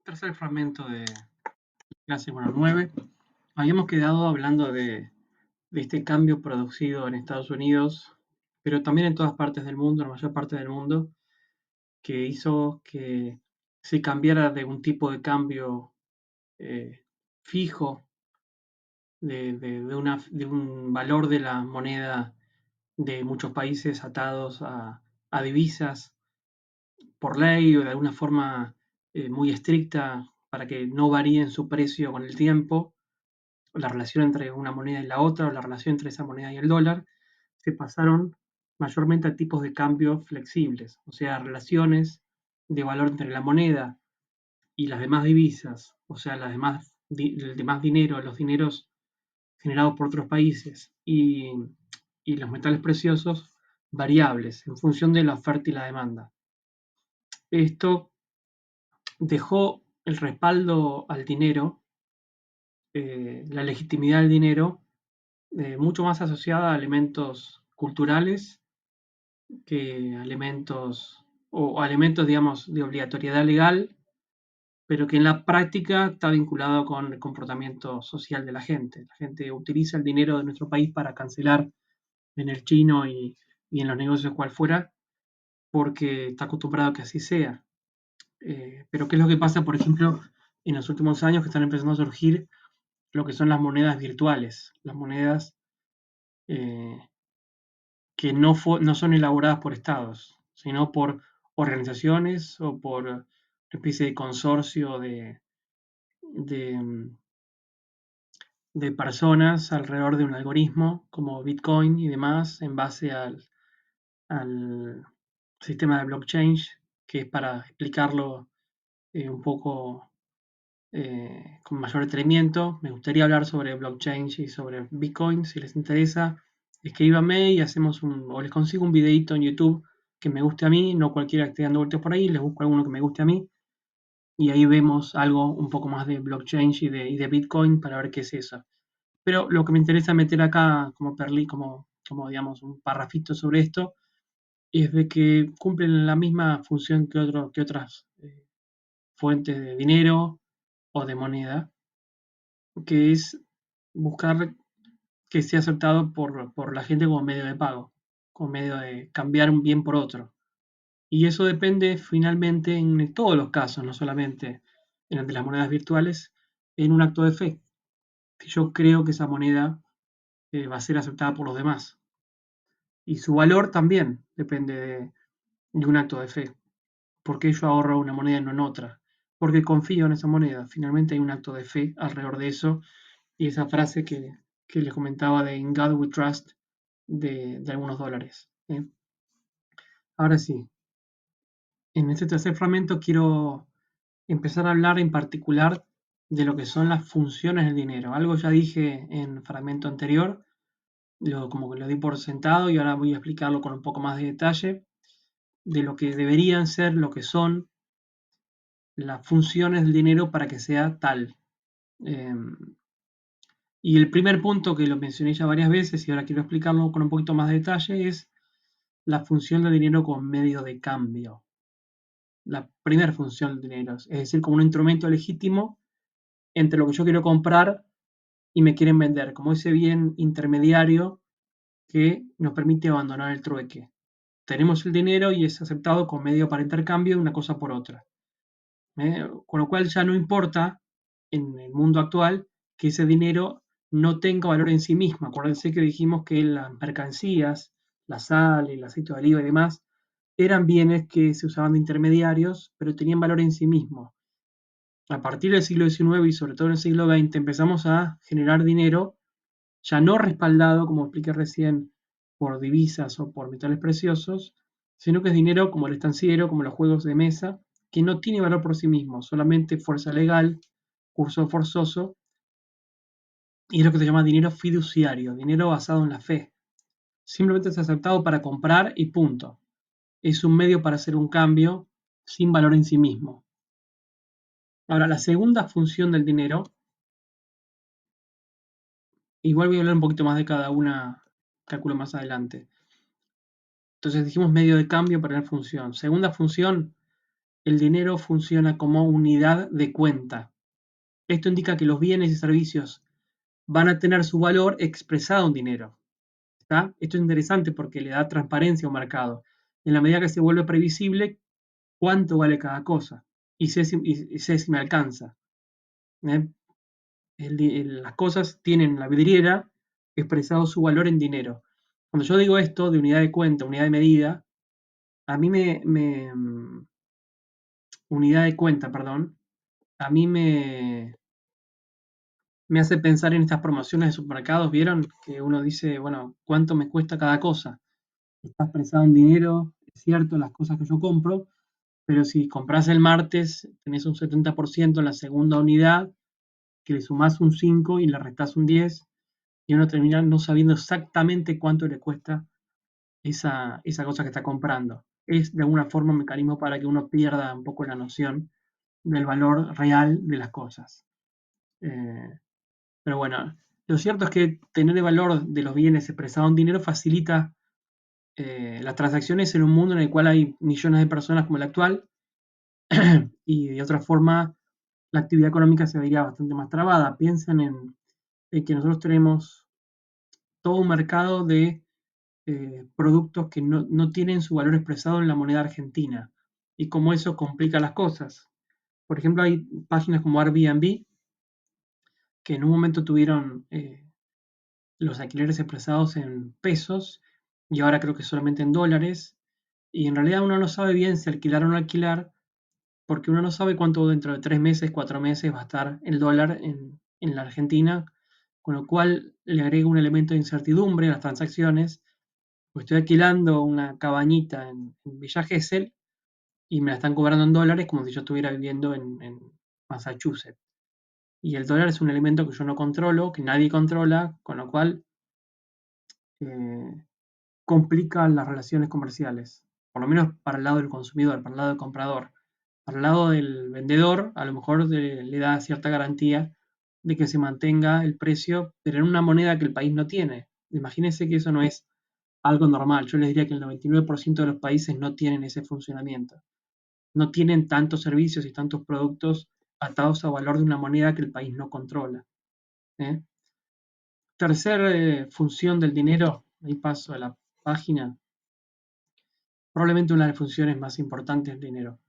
Tercer fragmento de clase 9. Habíamos quedado hablando de este cambio producido en Estados Unidos, pero también en todas partes del mundo, en la mayor parte del mundo, que hizo que se cambiara de un tipo de cambio eh, fijo, de un valor de la moneda de muchos países atados a divisas por ley o de alguna forma muy estricta para que no varíen su precio con el tiempo, la relación entre una moneda y la otra, o la relación entre esa moneda y el dólar, se pasaron mayormente a tipos de cambio flexibles, o sea, relaciones de valor entre la moneda y las demás divisas, o sea, el demás dinero, los dineros generados por otros países y los metales preciosos variables en función de la oferta y la demanda. Esto dejó el respaldo al dinero, la legitimidad del dinero, mucho más asociada a elementos culturales que a elementos o a elementos, digamos, de obligatoriedad legal, pero que en la práctica está vinculado con el comportamiento social de la gente. La gente utiliza el dinero de nuestro país para cancelar en el chino y en los negocios cual fuera, porque está acostumbrado a que así sea. Pero ¿qué es lo que pasa, por ejemplo, en los últimos años que están empezando a surgir lo que son las monedas virtuales, las monedas eh, que no son elaboradas por estados, sino por organizaciones o por una especie de consorcio de, de personas alrededor de un algoritmo como Bitcoin y demás en base al sistema de blockchain, que es para explicarlo un poco con mayor detenimiento. Me gustaría hablar sobre blockchain y sobre Bitcoin. Si les interesa, escríbanme y o les consigo un videito en YouTube que me guste a mí, no cualquiera que esté dando vueltas por ahí, les busco alguno que me guste a mí y ahí vemos algo un poco más de blockchain y de Bitcoin para ver qué es eso. Pero lo que me interesa meter acá como como digamos un parrafito sobre esto, es de que cumplen la misma función que otras fuentes de dinero o de moneda, que es buscar que sea aceptado por la gente como medio de pago, como medio de cambiar un bien por otro. Y eso depende finalmente en todos los casos, no solamente en el de las monedas virtuales, en un acto de fe. Si yo creo que esa moneda va a ser aceptada por los demás. Y su valor también depende de un acto de fe. ¿Por qué yo ahorro una moneda y no en otra? Porque confío en esa moneda. Finalmente hay un acto de fe alrededor de eso. Y esa frase que les comentaba de In God We Trust de algunos dólares. Ahora sí, en este tercer fragmento quiero empezar a hablar en particular de lo que son las funciones del dinero. Algo ya dije en el fragmento anterior, como que lo di por sentado y ahora voy a explicarlo con un poco más de detalle de lo que deberían ser, lo que son las funciones del dinero para que sea tal. Eh, y el primer punto que lo mencioné ya varias veces y ahora quiero explicarlo con un poquito más de detalle es la función del dinero como medio de cambio. La primera función del dinero, es decir, como un instrumento legítimo entre lo que yo quiero comprar y me quieren vender, como ese bien intermediario que nos permite abandonar el trueque. Tenemos el dinero y es aceptado como medio para intercambio de una cosa por otra. Con lo cual ya no importa en el mundo actual que ese dinero no tenga valor en sí mismo. Acuérdense que dijimos que las mercancías, la sal, el aceite de oliva y demás, eran bienes que se usaban de intermediarios, pero tenían valor en sí mismo. A partir del siglo XIX y sobre todo en el siglo XX empezamos a generar dinero ya no respaldado, como expliqué recién, por divisas o por metales preciosos, sino que es dinero como el estanciero, como los juegos de mesa, que no tiene valor por sí mismo, solamente fuerza legal, curso forzoso, y es lo que se llama dinero fiduciario, dinero basado en la fe. Simplemente es aceptado para comprar y punto. Es un medio para hacer un cambio sin valor en sí mismo. Ahora, la segunda función del dinero, igual voy a hablar un poquito más de cada una, calculo más adelante. Entonces dijimos medio de cambio para la función. Segunda función el dinero funciona como unidad de cuenta. Esto indica que los bienes y servicios van a tener su valor expresado en dinero. ¿Está? Esto es interesante porque le da transparencia a un mercado. En la medida que se vuelve previsible cuánto vale cada cosa y sé si me alcanza. ¿Eh? Las cosas tienen la vidriera expresado su valor en dinero. Cuando yo digo esto de unidad de cuenta, unidad de medida, a mí unidad de cuenta, perdón, a mí me hace pensar en estas promociones de supermercados, ¿vieron? Que uno dice, bueno, ¿cuánto me cuesta cada cosa? Está expresado en dinero, es cierto, las cosas que yo compro, pero si compras el martes, tenés un 70% en la segunda unidad, que le sumás un 5 y le restás un 10, y uno termina no sabiendo exactamente cuánto le cuesta esa cosa que está comprando. Es de alguna forma un mecanismo para que uno pierda un poco la noción del valor real de las cosas. Eh, pero bueno, lo cierto es que tener el valor de los bienes expresado en dinero facilita las transacciones en un mundo en el cual hay millones de personas como el actual, y de otra forma la actividad económica se vería bastante más trabada. Piensen en que nosotros tenemos todo un mercado de productos que no tienen su valor expresado en la moneda argentina y cómo eso complica las cosas. Por ejemplo, hay páginas como Airbnb que en un momento tuvieron los alquileres expresados en pesos y ahora creo que solamente en dólares. Y en realidad uno no sabe bien si alquilar o no alquilar porque uno no sabe cuánto dentro de 3 meses, 4 meses va a estar el dólar en la Argentina, con lo cual le agrega un elemento de incertidumbre a las transacciones. Pues estoy alquilando una cabañita en Villa Gesell y me la están cobrando en dólares como si yo estuviera viviendo en Massachusetts. Y el dólar es un elemento que yo no controlo, que nadie controla, con lo cual eh, complica las relaciones comerciales, por lo menos para el lado del consumidor, para el lado del comprador. Para el lado del vendedor, a lo mejor le da cierta garantía de que se mantenga el precio, pero en una moneda que el país no tiene. Imagínense que eso no es algo normal. Yo les diría que el 99% de los países no tienen ese funcionamiento. No tienen tantos servicios y tantos productos atados a valor de una moneda que el país no controla. ¿Eh? Tercer función del dinero, ahí paso a la página, probablemente una de las funciones más importantes del dinero,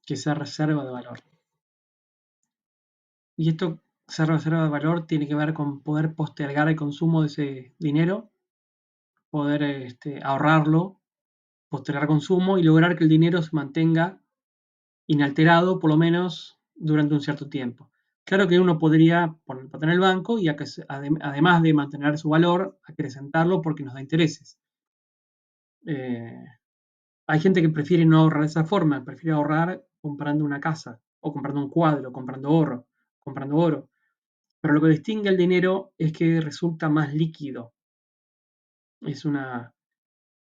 que es ser reserva de valor. Y esto, ser reserva de valor, tiene que ver con poder postergar el consumo de ese dinero, poder ahorrarlo, postergar consumo y lograr que el dinero se mantenga inalterado, por lo menos durante un cierto tiempo. Claro que uno podría poner plata en el banco y además de mantener su valor, acrecentarlo porque nos da intereses. Eh, Hay gente que prefiere no ahorrar de esa forma, prefiere ahorrar comprando una casa, o comprando un cuadro, comprando oro. Pero lo que distingue el dinero es que resulta más líquido. Es una,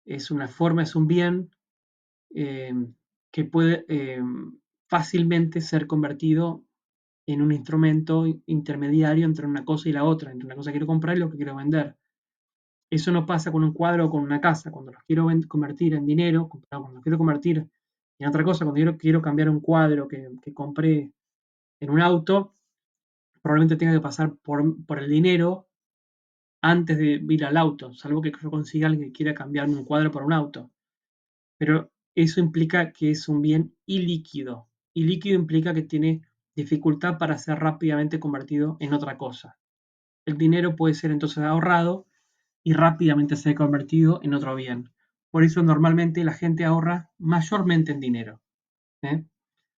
es una forma, es un bien eh, que puede fácilmente ser convertido en un instrumento intermediario entre una cosa y la otra, entre una cosa que quiero comprar y lo que quiero vender. Eso no pasa con un cuadro o con una casa. Cuando los quiero convertir en dinero, cuando los quiero convertir en otra cosa, cuando yo quiero cambiar un cuadro que compré en un auto, probablemente tenga que pasar por el dinero antes de ir al auto, salvo que yo consiga alguien que quiera cambiarme un cuadro por un auto. Pero eso implica que es un bien ilíquido. Y líquido implica que tiene dificultad para ser rápidamente convertido en otra cosa. El dinero puede ser entonces ahorrado y rápidamente ser convertido en otro bien. Por eso normalmente la gente ahorra mayormente en dinero. ¿Eh?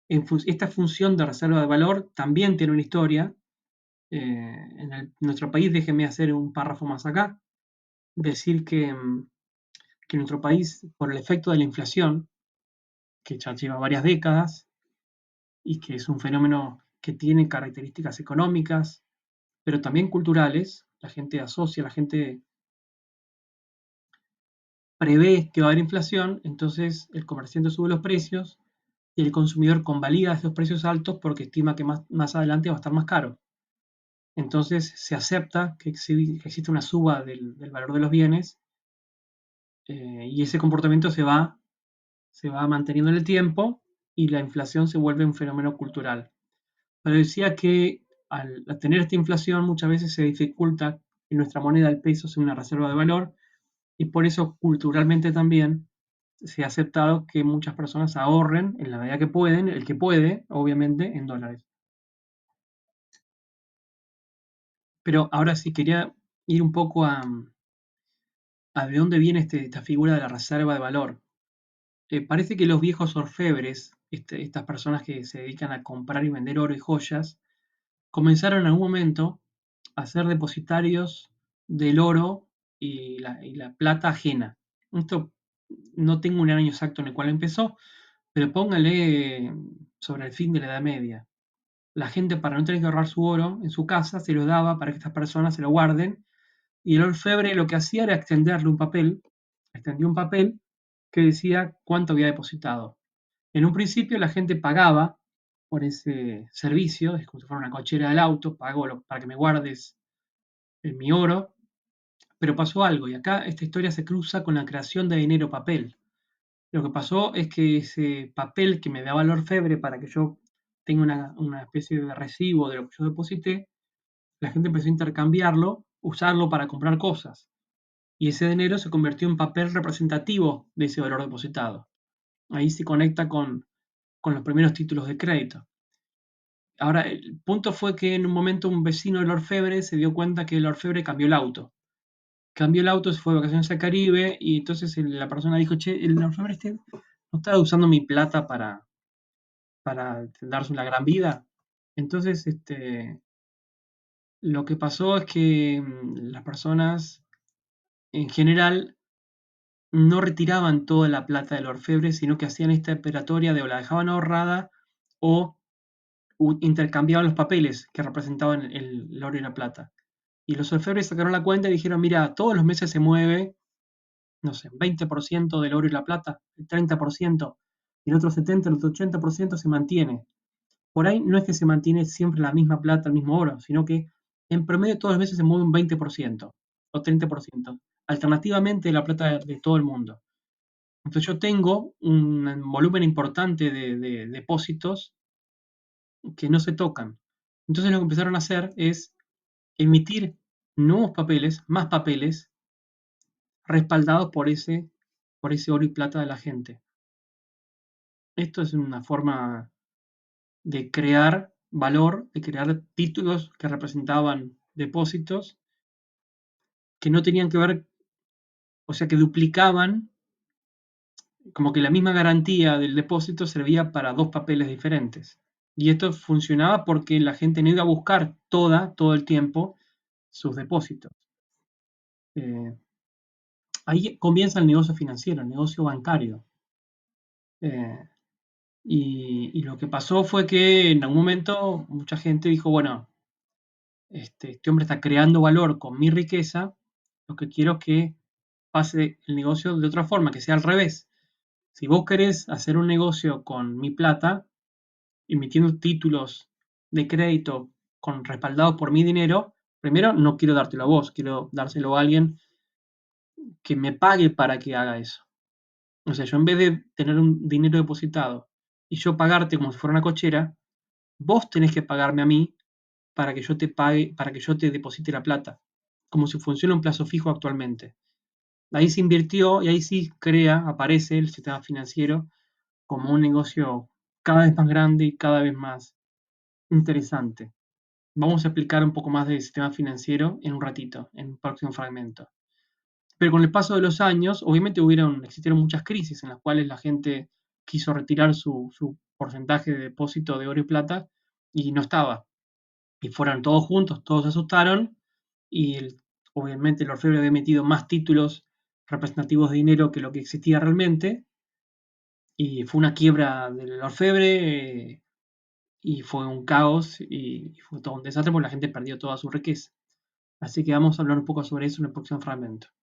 Esta función de reserva de valor también tiene una historia. Nuestro país, déjenme hacer un párrafo más acá, decir que nuestro país, por el efecto de la inflación, que ya lleva varias décadas y que es un fenómeno que tiene características económicas, pero también culturales, la gente asocia, la gente prevé que va a haber inflación, entonces el comerciante sube los precios y el consumidor convalida esos precios altos porque estima que más adelante va a estar más caro. Entonces se acepta que existe una suba del valor de los bienes y ese comportamiento se va manteniendo en el tiempo y la inflación se vuelve un fenómeno cultural. Pero decía que al tener esta inflación muchas veces se dificulta que nuestra moneda, el peso, sea una reserva de valor y por eso culturalmente también se ha aceptado que muchas personas ahorren en la medida que pueden, el que puede, obviamente, en dólares. Pero ahora sí quería ir un poco a de dónde viene esta figura de la reserva de valor. Parece que los viejos orfebres, estas personas que se dedican a comprar y vender oro y joyas, comenzaron en algún momento a ser depositarios del oro y la plata ajena. Esto no tengo un año exacto en el cual empezó, pero póngale sobre el fin de la Edad Media. La gente, para no tener que ahorrar su oro en su casa, se lo daba para que estas personas se lo guarden, y el orfebre lo que hacía era extenderle un papel, extendía un papel que decía cuánto había depositado. En un principio la gente pagaba por ese servicio, es como si fuera una cochera del auto, pago para que me guardes mi oro, pero pasó algo y acá esta historia se cruza con la creación de dinero papel. Lo que pasó es que ese papel que me daba el orfebre para que yo tenga una especie de recibo de lo que yo deposité, la gente empezó a intercambiarlo, usarlo para comprar cosas. Y ese dinero se convirtió en papel representativo de ese valor depositado. Ahí se conecta con los primeros títulos de crédito. Ahora, el punto fue que en un momento un vecino del orfebre se dio cuenta que el orfebre cambió el auto. Cambió el auto, se fue de vacaciones al Caribe y entonces la persona dijo, che, el orfebre este no estaba usando mi plata para darse una gran vida. Entonces, lo que pasó es que las personas en general no retiraban toda la plata del orfebre, sino que hacían esta operatoria de o la dejaban ahorrada o intercambiaban los papeles que representaban el oro y la plata. Y los orfebres sacaron la cuenta y dijeron, mira, todos los meses se mueve, no sé, 20% del oro y la plata, el 30%, y el otro 70%, el otro 80% se mantiene. Por ahí no es que se mantiene siempre la misma plata, el mismo oro, sino que en promedio todos los meses se mueve un 20% o 30%, alternativamente la plata de todo el mundo. Entonces yo tengo un volumen importante de depósitos que no se tocan. Entonces lo que empezaron a hacer es emitir nuevos papeles, más papeles, respaldados por ese oro y plata de la gente. Esto es una forma de crear valor, de crear títulos que representaban depósitos que no tenían que ver, o sea, que duplicaban, como que la misma garantía del depósito servía para dos papeles diferentes. Y esto funcionaba porque la gente no iba a buscar todo el tiempo sus depósitos. Eh, Ahí comienza el negocio financiero, el negocio bancario. Eh, y lo que pasó fue que en algún momento mucha gente dijo, bueno, este hombre está creando valor con mi riqueza, lo que quiero es que pase el negocio de otra forma, que sea al revés. Si vos querés hacer un negocio con mi plata, emitiendo títulos de crédito respaldados por mi dinero, primero no quiero dártelo a vos, quiero dárselo a alguien que me pague para que haga eso. O sea, yo en vez de tener un dinero depositado y yo pagarte como si fuera una cochera, vos tenés que pagarme a mí para que yo te pague, para que yo te deposite la plata, como si funciona un plazo fijo actualmente. Ahí se invirtió y ahí sí aparece el sistema financiero como un negocio cada vez más grande y cada vez más interesante. Vamos a explicar un poco más del sistema financiero en un ratito, en un próximo fragmento. Pero con el paso de los años, obviamente existieron muchas crisis en las cuales la gente quiso retirar su porcentaje de depósito de oro y plata y no estaba. Y fueron todos juntos, todos se asustaron y obviamente el orfebre había metido más títulos representativos de dinero que lo que existía realmente y fue una quiebra del orfebre y fue un caos y fue todo un desastre porque la gente perdió toda su riqueza. Así que vamos a hablar un poco sobre eso en el próximo fragmento.